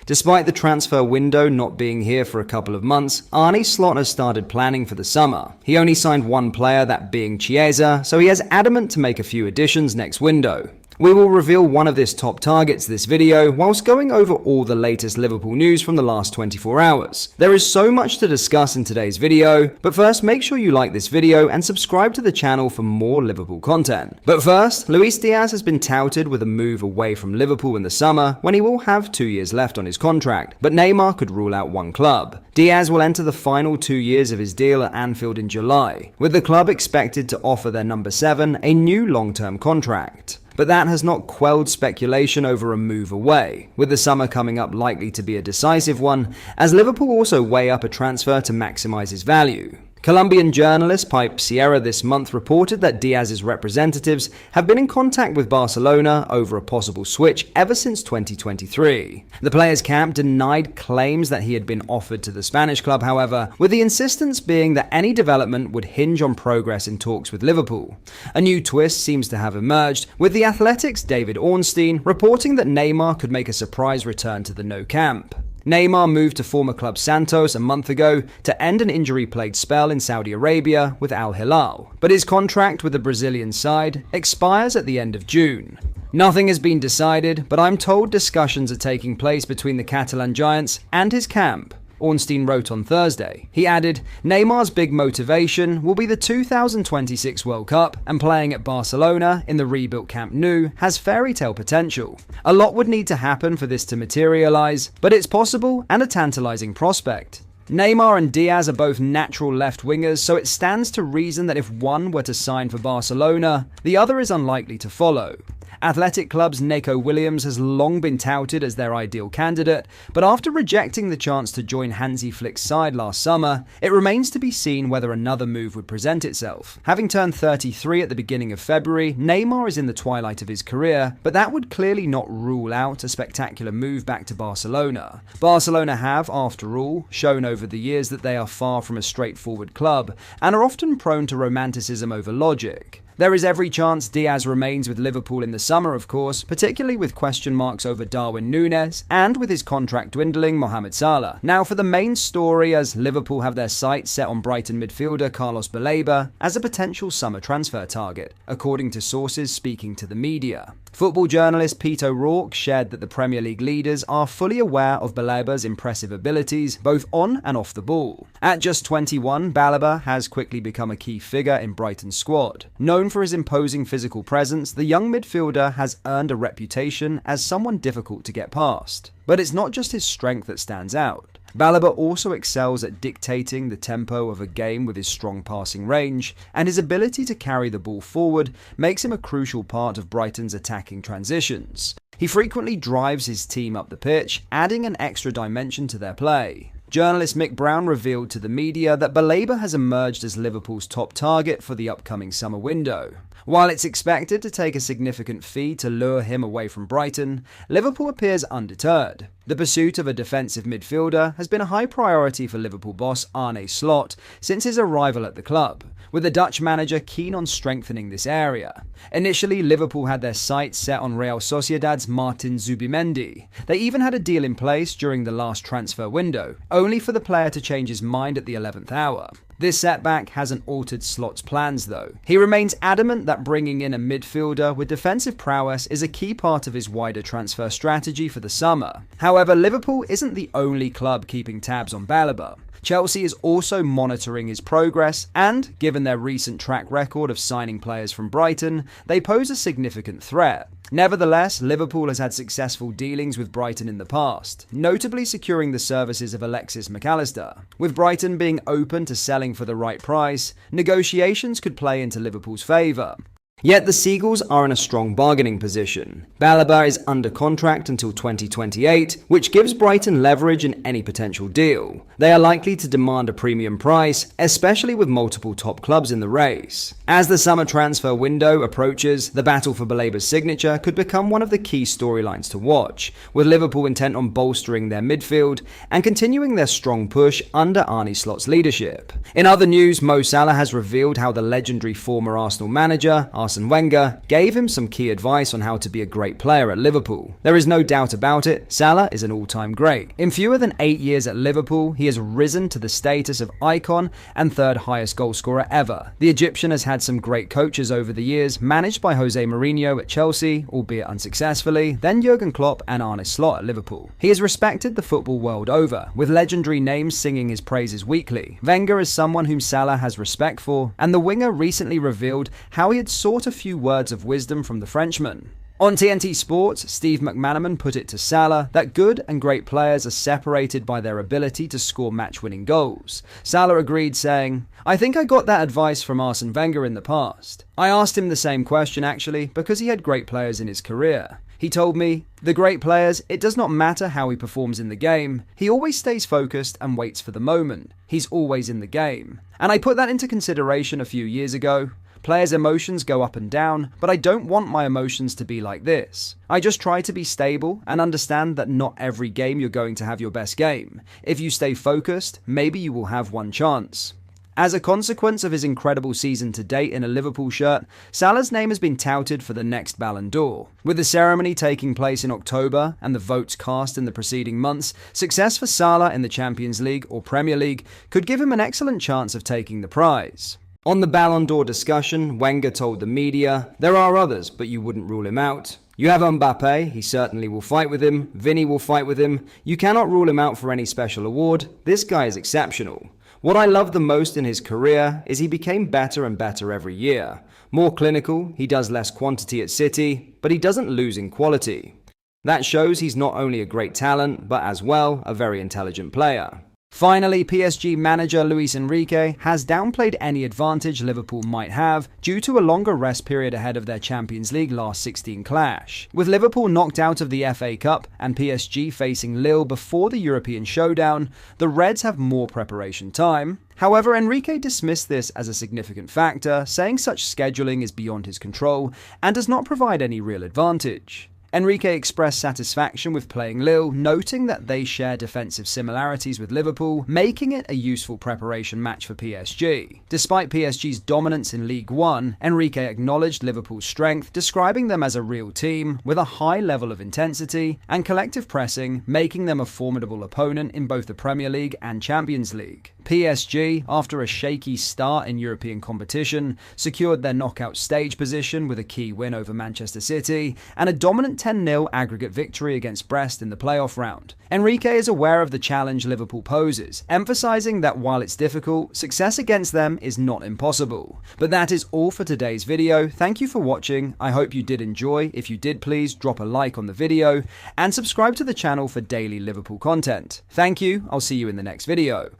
Despite the transfer window not being here for a couple of months, Arne Slot has started planning for the summer. He only signed one player, that being Diaz, so he is adamant to make a few additions next window. We will reveal one of his top targets this video, whilst going over all the latest Liverpool news from the last 24 hours. There is so much to discuss in today's video, but first make sure you like this video and subscribe to the channel for more Liverpool content. But first, Luis Diaz has been touted with a move away from Liverpool in the summer when he will have 2 years left on his contract, but Neymar could rule out one club. Diaz will enter the final 2 years of his deal at Anfield in July, with the club expected to offer their number 7 a new long-term contract. But that has not quelled speculation over a move away, with the summer coming up likely to be a decisive one, as Liverpool also weigh up a transfer to maximise his value. Colombian journalist Pipe Sierra this month reported that Diaz's representatives have been in contact with Barcelona over a possible switch ever since 2023. The players' camp denied claims that he had been offered to the Spanish club, however, with the insistence being that any development would hinge on progress in talks with Liverpool. A new twist seems to have emerged, with the Athletic's David Ornstein reporting that Neymar could make a surprise return to the Nou Camp. Neymar moved to former club Santos a month ago to end an injury-plagued spell in Saudi Arabia with Al Hilal, but his contract with the Brazilian side expires at the end of June. Nothing has been decided, but I'm told discussions are taking place between the Catalan giants and his camp, Ornstein wrote on Thursday. He added, Neymar's big motivation will be the 2026 World Cup, and playing at Barcelona in the rebuilt Camp Nou has fairy tale potential. A lot would need to happen for this to materialise, but it's possible and a tantalising prospect. Neymar and Diaz are both natural left wingers, so it stands to reason that if one were to sign for Barcelona, the other is unlikely to follow. Athletic Club's Neco Williams has long been touted as their ideal candidate, but after rejecting the chance to join Hansi Flick's side last summer, it remains to be seen whether another move would present itself. Having turned 33 at the beginning of February, Neymar is in the twilight of his career, but that would clearly not rule out a spectacular move back to Barcelona. Barcelona have, after all, shown over the years that they are far from a straightforward club, and are often prone to romanticism over logic. There is every chance Diaz remains with Liverpool in the summer, of course, particularly with question marks over Darwin Núñez and with his contract dwindling Mohamed Salah. Now for the main story, as Liverpool have their sights set on Brighton midfielder Carlos Baleba as a potential summer transfer target, according to sources speaking to the media. Football journalist Pete O'Rourke shared that the Premier League leaders are fully aware of Baleba's impressive abilities, both on and off the ball. At just 21, Baleba has quickly become a key figure in Brighton's squad. Known for his imposing physical presence, the young midfielder has earned a reputation as someone difficult to get past. But it's not just his strength that stands out. Baleba also excels at dictating the tempo of a game with his strong passing range, and his ability to carry the ball forward makes him a crucial part of Brighton's attacking transitions. He frequently drives his team up the pitch, adding an extra dimension to their play. Journalist Mick Brown revealed to the media that Baleba has emerged as Liverpool's top target for the upcoming summer window. While it's expected to take a significant fee to lure him away from Brighton, Liverpool appears undeterred. The pursuit of a defensive midfielder has been a high priority for Liverpool boss Arne Slot since his arrival at the club, with the Dutch manager keen on strengthening this area. Initially, Liverpool had their sights set on Real Sociedad's Martin Zubimendi. They even had a deal in place during the last transfer window, only for the player to change his mind at the 11th hour. This setback hasn't altered Slot's plans though. He remains adamant that bringing in a midfielder with defensive prowess is a key part of his wider transfer strategy for the summer. However, Liverpool isn't the only club keeping tabs on Baleba. Chelsea is also monitoring his progress, and, given their recent track record of signing players from Brighton, they pose a significant threat. Nevertheless, Liverpool has had successful dealings with Brighton in the past, notably securing the services of Alexis McAllister. With Brighton being open to selling for the right price, negotiations could play into Liverpool's favour. Yet the Seagulls are in a strong bargaining position. Baleba is under contract until 2028, which gives Brighton leverage in any potential deal. They are likely to demand a premium price, especially with multiple top clubs in the race. As the summer transfer window approaches, the battle for Baleba's signature could become one of the key storylines to watch, with Liverpool intent on bolstering their midfield and continuing their strong push under Arne Slot's leadership. In other news, Mo Salah has revealed how the legendary former Arsenal manager, Arsene Wenger, gave him some key advice on how to be a great player at Liverpool. There is no doubt about it, Salah is an all-time great. In fewer than 8 years at Liverpool, he has risen to the status of icon and third highest goalscorer ever. The Egyptian has had some great coaches over the years, managed by Jose Mourinho at Chelsea, albeit unsuccessfully, then Jurgen Klopp and Arne at Liverpool. He is respected the football world over, with legendary names singing his praises weekly. Wenger is someone whom Salah has respect for, and the winger recently revealed how he had sought a few words of wisdom from the Frenchman. On TNT Sports, Steve McManaman put it to Salah that good and great players are separated by their ability to score match-winning goals. Salah agreed, saying, "I think I got that advice from Arsene Wenger in the past. I asked him the same question actually, because he had great players in his career. He told me, the great players, it does not matter how he performs in the game. He always stays focused and waits for the moment. He's always in the game." And I put that into consideration a few years ago. Players' emotions go up and down, but I don't want my emotions to be like this. I just try to be stable and understand that not every game you're going to have your best game. If you stay focused, maybe you will have one chance. As a consequence of his incredible season to date in a Liverpool shirt, Salah's name has been touted for the next Ballon d'Or. With the ceremony taking place in October and the votes cast in the preceding months, success for Salah in the Champions League or Premier League could give him an excellent chance of taking the prize. On the Ballon d'Or discussion, Wenger told the media, "There are others, but you wouldn't rule him out. You have Mbappe, he certainly will fight with him. Vinny will fight with him. You cannot rule him out for any special award. This guy is exceptional. What I love the most in his career is he became better and better every year. More clinical, he does less quantity at City, but he doesn't lose in quality. That shows he's not only a great talent, but as well, a very intelligent player." Finally, PSG manager Luis Enrique has downplayed any advantage Liverpool might have due to a longer rest period ahead of their Champions League last 16 clash. With Liverpool knocked out of the FA Cup and PSG facing Lille before the European showdown, the Reds have more preparation time. However, Enrique dismissed this as a significant factor, saying such scheduling is beyond his control and does not provide any real advantage. Enrique expressed satisfaction with playing Lille, noting that they share defensive similarities with Liverpool, making it a useful preparation match for PSG. Despite PSG's dominance in League One, Enrique acknowledged Liverpool's strength, describing them as a real team with a high level of intensity and collective pressing, making them a formidable opponent in both the Premier League and Champions League. PSG, after a shaky start in European competition, secured their knockout stage position with a key win over Manchester City and a dominant 10-0 aggregate victory against Brest in the playoff round. Enrique is aware of the challenge Liverpool poses, emphasizing that while it's difficult, success against them is not impossible. But that is all for today's video. Thank you for watching. I hope you did enjoy. If you did, please drop a like on the video and subscribe to the channel for daily Liverpool content. Thank you. I'll see you in the next video.